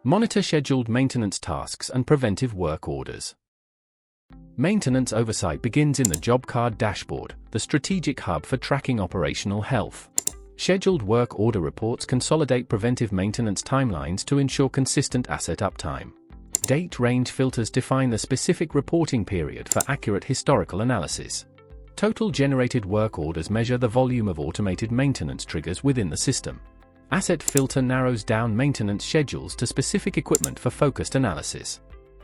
Monitor scheduled maintenance tasks and preventive work orders. Maintenance oversight begins in the job card dashboard, the strategic hub for tracking operational health. Scheduled work order reports consolidate preventive maintenance timelines to ensure consistent asset uptime. Date range filters define the specific reporting period for accurate historical analysis. Total generated work orders measure the volume of automated maintenance triggers within the system. Asset filter narrows down maintenance schedules to specific equipment for focused analysis.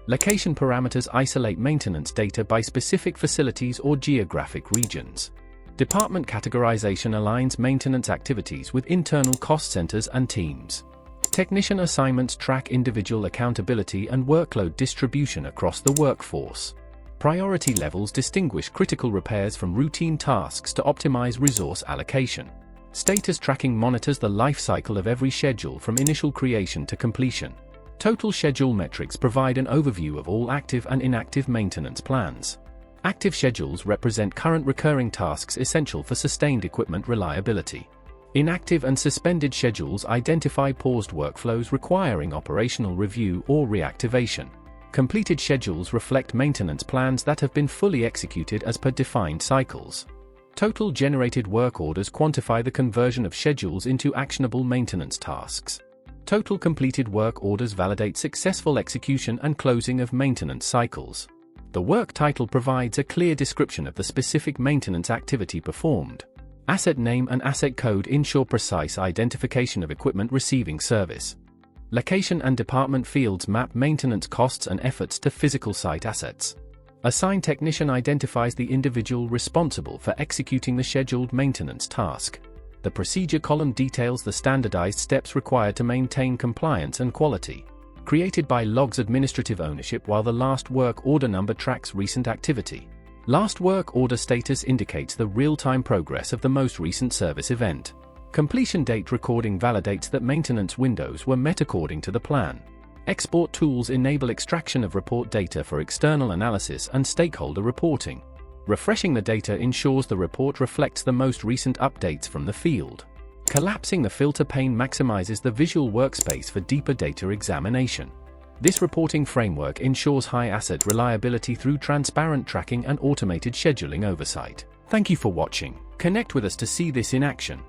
Location parameters isolate maintenance data by specific facilities or geographic regions. Department categorization aligns maintenance activities with internal cost centers and teams. Technician assignments track individual accountability and workload distribution across the workforce. Priority levels distinguish critical repairs from routine tasks to optimize resource allocation. Status tracking monitors the life cycle of every schedule from initial creation to completion. Total schedule metrics provide an overview of all active and inactive maintenance plans. Active schedules represent current recurring tasks essential for sustained equipment reliability. Inactive and suspended schedules identify paused workflows requiring operational review or reactivation. Completed schedules reflect maintenance plans that have been fully executed as per defined cycles. Total generated work orders quantify the conversion of schedules into actionable maintenance tasks. Total completed work orders validate successful execution and closing of maintenance cycles. The work title provides a clear description of the specific maintenance activity performed. Asset name and asset code ensure precise identification of equipment receiving service. Location and department fields map maintenance costs and efforts to physical site assets. Assigned technician identifies the individual responsible for executing the scheduled maintenance task. The procedure column details the standardized steps required to maintain compliance and quality. Created by logs administrative ownership, while the last work order number tracks recent activity. Last work order status indicates the real-time progress of the most recent service event. Completion date recording validates that maintenance windows were met according to the plan. Export tools enable extraction of report data for external analysis and stakeholder reporting. Refreshing the data ensures the report reflects the most recent updates from the field. Collapsing the filter pane maximizes the visual workspace for deeper data examination. This reporting framework ensures high asset reliability through transparent tracking and automated scheduling oversight. Thank you for watching. Connect with us to see this in action.